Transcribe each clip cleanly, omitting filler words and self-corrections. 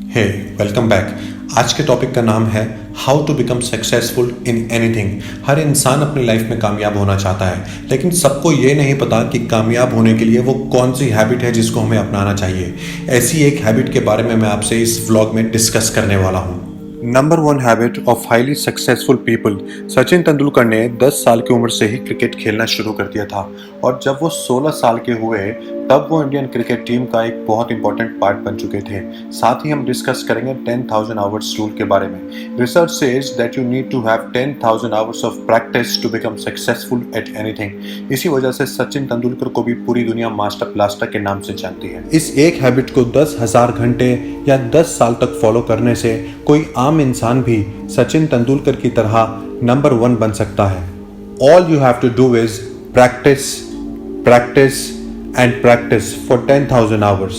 हे welcome back. आज के topic का नाम है how to become successful in anything. हर इंसान अपनी लाइफ में कामयाब होना चाहता है, लेकिन सबको ये नहीं पता कि कामयाब होने के लिए वो कौन सी हैबिट है जिसको हमें अपनाना चाहिए। ऐसी एक हैबिट के बारे में मैं आपसे इस व्लॉग में डिस्कस करने वाला हूँ। Number 1 habit of highly successful people. Sachin Tendulkar ने 10 साल की उम्र से ही क्रिकेट खेलना शुरू कर दिया था और जब वो 16 साल के हुए तब वो इंडियन क्रिकेट टीम का एक बहुत इंपॉर्टेंट पार्ट बन चुके थे। साथ ही हम डिस्कस करेंगे 10,000 आवर्स रूल के बारे में। Research says that you need to have 10,000 hours of practice to become successful at anything. इसी वजह से सचिन तेंदुलकर को भी पूरी दुनिया मास्टर ब्लास्टर के नाम से जानती है। इस एक हैबिट को 10,000 घंटे या 10 साल तक फॉलो करने से कोई आम इंसान भी सचिन तेंदुलकर की तरह नंबर 1 बन सकता है। All you have to do is practice practice and practice for 10,000 hours.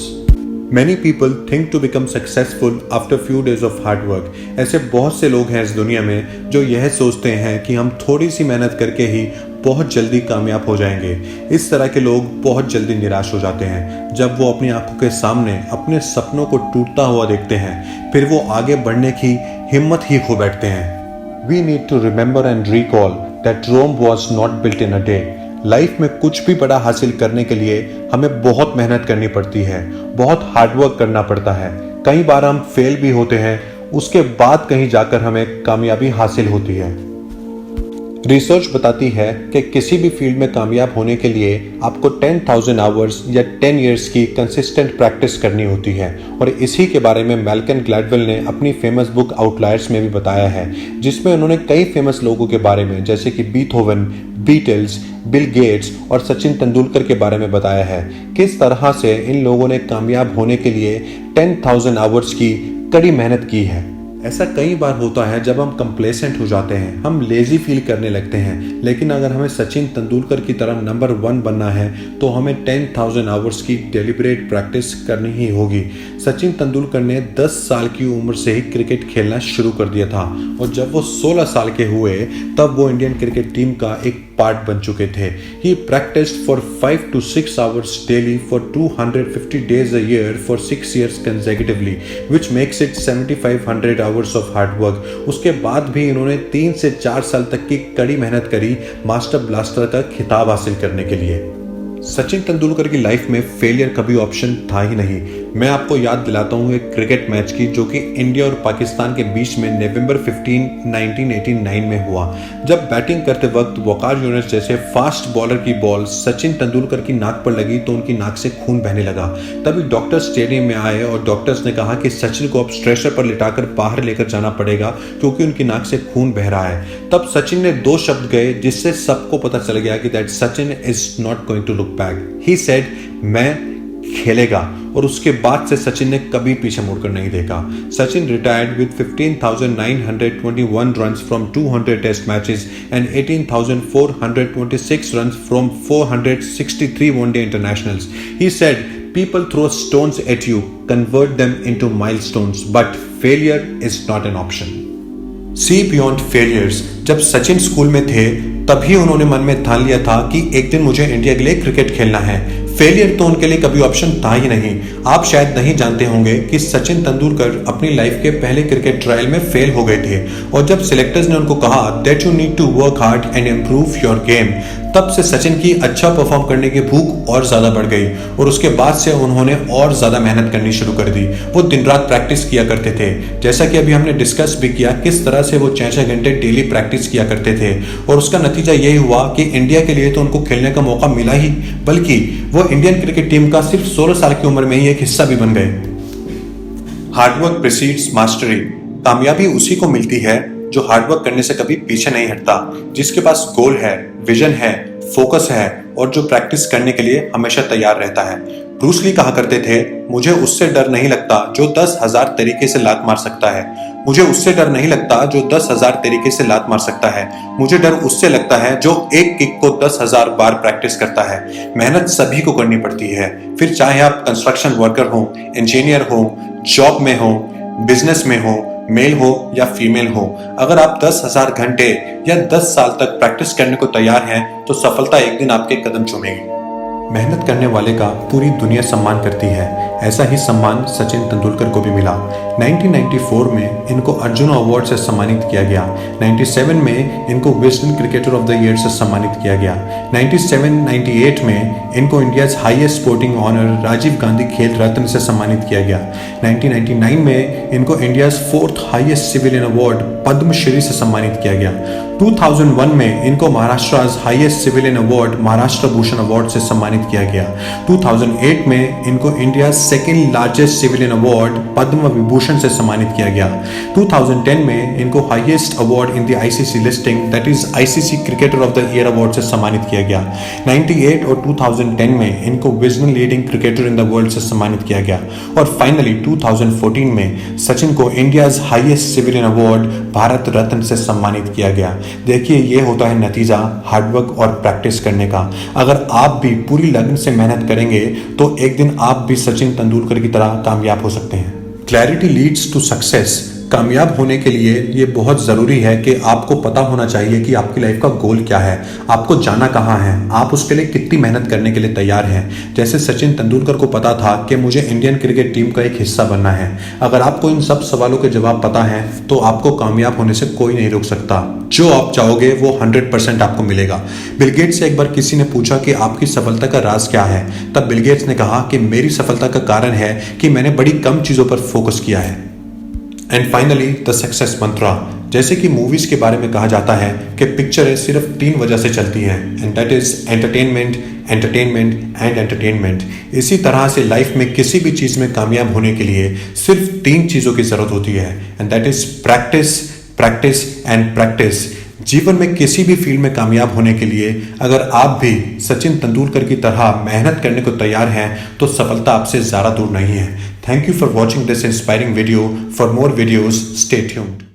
Many people think to become successful after few days of hard work. ऐसे बहुत से लोग हैं इस दुनिया में जो यह सोचते हैं कि हम थोड़ी सी मेहनत करके ही बहुत जल्दी कामयाब हो जाएंगे। इस तरह के लोग बहुत जल्दी निराश हो जाते हैं जब वो अपनी आंखों के सामने अपने सपनों को टूटता हुआ देखते हैं, फिर वो आगे बढ़ने की हिम्मत ही खो बैठते हैं। We need to remember and recall that Rome was not built in a day. Life में कुछ भी बड़ा हासिल करने के लिए हमें बहुत मेहनत करनी पड़ती है, बहुत हार्डवर्क करना पड़ता है। कई बार हम फेल भी होते हैं, उसके बाद कहीं जाकर हमें कामयाबी हासिल होती है। रिसर्च बताती है कि किसी भी फील्ड में कामयाब होने के लिए आपको 10,000 आवर्स या 10 इयर्स की कंसिस्टेंट प्रैक्टिस करनी होती है और इसी के बारे में मैल्कम ग्लैडवेल ने अपनी फेमस बुक आउटलायर्स में भी बताया है, जिसमें उन्होंने कई फेमस लोगों के बारे में जैसे कि बीथोवन, बीटल्स, बिल गेट्स और सचिन तेंदुलकर के बारे में बताया है। किस तरह से इन लोगों ने कामयाब होने के लिए 10,000 आवर्स की कड़ी मेहनत की है। ऐसा कई बार होता है जब हम कंप्लेसेंट हो जाते हैं, हम लेजी फील करने लगते हैं, लेकिन अगर हमें सचिन तेंदुलकर की तरह नंबर 1 बनना है तो हमें 10,000 आवर्स की डेलिब्रेट प्रैक्टिस करनी ही होगी। सचिन तेंदुलकर ने 10 साल की उम्र से ही क्रिकेट खेलना शुरू कर दिया था और जब वो 16 साल के हुए तब वो इंडियन क्रिकेट टीम का एक पार्ट बन चुके थे। He practiced for 5 to 6 hours daily for 250 days a year for 6 years consecutively, which makes it 7,500 hours of hard work. उसके बाद भी इन्होंने 3 से 4 साल तक की कड़ी मेहनत करी मास्टर ब्लास्टर का खिताब हासिल करने के लिए। सचिन तेंदुलकर की लाइफ में फेलियर कभी ऑप्शन था ही नहीं। मैं आपको याद दिलाता हूँ एक क्रिकेट मैच की जो कि इंडिया और पाकिस्तान के बीच में नवंबर 15, 1989 में हुआ। जब बैटिंग करते वक्त वकार यूनुस जैसे फास्ट बॉलर की बॉल सचिन तेंदुलकर की नाक पर लगी तो उनकी नाक से खून बहने लगा। तभी डॉक्टर स्टेडियम में आए और डॉक्टर्स ने कहा कि सचिन को अब स्ट्रेचर पर लिटाकर बाहर लेकर जाना पड़ेगा क्योंकि उनकी नाक से खून बह रहा है। तब सचिन ने 2 शब्द गए जिससे सबको पता चल गया कि that Sachin is not going to look back. He said मैं खेलेगा और उसके बाद से सचिन ने कभी पीछे मुड़कर नहीं देखा। Sachin retired with 15,921 runs from 200 test matches and 18,426 runs from 463 one day internationals. He said people throw stones at you, convert them into milestones, but failure is not an option. See beyond failures. जब Sachin school में थे तभी उन्होंने मन में ठान लिया था कि एक दिन मुझे इंडिया के लिए क्रिकेट खेलना है। फेलियर तो उनके लिए कभी ऑप्शन था ही नहीं। आप शायद नहीं जानते होंगे कि सचिन तेंदुलकर अपनी लाइफ के पहले क्रिकेट ट्रायल में फेल हो गए थे और जब सिलेक्टर्स ने उनको कहा that you need to work hard and improve your game, तब से सचिन की अच्छा परफॉर्म करने की भूख और ज्यादा बढ़ गई और उसके बाद से उन्होंने और ज्यादा मेहनत करनी शुरू कर दी। वो दिन रात प्रैक्टिस किया करते थे, जैसा कि अभी हमने डिस्कस भी किया किस तरह से वो 6-6 घंटे डेली प्रैक्टिस किया करते थे और उसका नतीजा यही हुआ कि इंडिया के लिए तो उनको खेलने का मौका मिला ही, बल्कि वो इंडियन क्रिकेट टीम का सिर्फ 16 साल की उम्र में ही एक हिस्सा भी बन गए। Hard work precedes mastery. कामयाबी उसी को मिलती है जो हार्डवर्क करने से कभी पीछे नहीं हटता, जिसके पास गोल है, विजन है, फोकस है और जो प्रैक्टिस करने के लिए हमेशा तैयार रहता है। ब्रूस ली कहा करते थे, मुझे उससे डर नहीं लगता जो 10,000 तरीके से लात मार सकता है। मुझे उससे डर नहीं लगता जो 10,000 तरीके से लात मार सकता है। मुझे डर उससे लगता है जो एक किक को 10,000 बार प्रैक्टिस करता है। मेहनत सभी को करनी पड़ती है, फिर चाहे आप कंस्ट्रक्शन वर्कर हो, इंजीनियर हो, जॉब में हो, बिजनेस में हो, मेल हो या फीमेल हो। अगर आप 10,000 घंटे या 10 साल तक प्रैक्टिस करने को तैयार हैं तो सफलता एक दिन आपके कदम चूमेगी। मेहनत करने वाले का पूरी दुनिया सम्मान करती है। ऐसा ही सम्मान सचिन तेंदुलकर को भी मिला। 1994 में इनको अर्जुन अवार्ड से सम्मानित किया गया। 97 में इनको Wisden cricketer of the year से सम्मानित किया गया। 97-98 में इनको India's highest sporting honour Rajiv Gandhi Khel Ratna से सम्मानित किया गया। 1999 में इनको India's 4th highest civilian award Padma Shri से सम्मानित किया गया। 2001 में इनको Maharashtra highest civilian award Maharashtra Bhushan award से सम्मानित किया गया। 2008 में इनको India second largest civilian award Padma Vibhushan से सम्मानित किया गया। 2010 में इनको highest award in the ICC listing that is ICC cricketer of the year award से सम्मानित किया गया। 98 और 2010 में इनको Wisden leading cricketer in the world से सम्मानित किया गया। और फाइनली 2014 में सचिन को India's highest civilian award Bharat Ratna से सम्मानित किया गया। देखिए, ये होता है नतीजा हार्डवर्क और प्रैक्टिस करने का। अगर आप भी पूरी लगन से मेहनत करेंगे तो एक दिन आप भी सचिन तेंदुलकर की तरह कामयाब हो सकते हैं। Clarity leads to success. कामयाब होने के लिए ये बहुत ज़रूरी है कि आपको पता होना चाहिए कि आपकी लाइफ का गोल क्या है, आपको जाना कहाँ है, आप उसके लिए कितनी मेहनत करने के लिए तैयार हैं। जैसे सचिन तेंदुलकर को पता था कि मुझे इंडियन क्रिकेट टीम का एक हिस्सा बनना है। अगर आपको इन सब सवालों के जवाब पता है तो आपको कामयाब होने से कोई नहीं रोक सकता। जो आप चाहोगे वो 100% आपको मिलेगा। बिल गेट्स से एक बार किसी ने पूछा कि आपकी सफलता का राज क्या है, तब बिल गेट्स ने कहा कि मेरी सफलता का कारण है कि मैंने बड़ी कम चीज़ों पर फोकस किया है। एंड फाइनली द सक्सेस मंत्रा। जैसे कि मूवीज के बारे में कहा जाता है कि पिक्चरें सिर्फ 3 वजह से चलती हैं, and that is entertainment, entertainment and entertainment. इसी तरह से लाइफ में किसी भी चीज़ में कामयाब होने के लिए सिर्फ 3 चीज़ों की ज़रूरत होती है, and that is practice, practice and practice. जीवन में किसी भी फील्ड में कामयाब होने के लिए अगर आप भी सचिन तेंदुलकर की तरह मेहनत करने को तैयार हैं तो सफलता आपसे ज़्यादा दूर नहीं है। Thank you for watching this inspiring video. For more videos, stay tuned.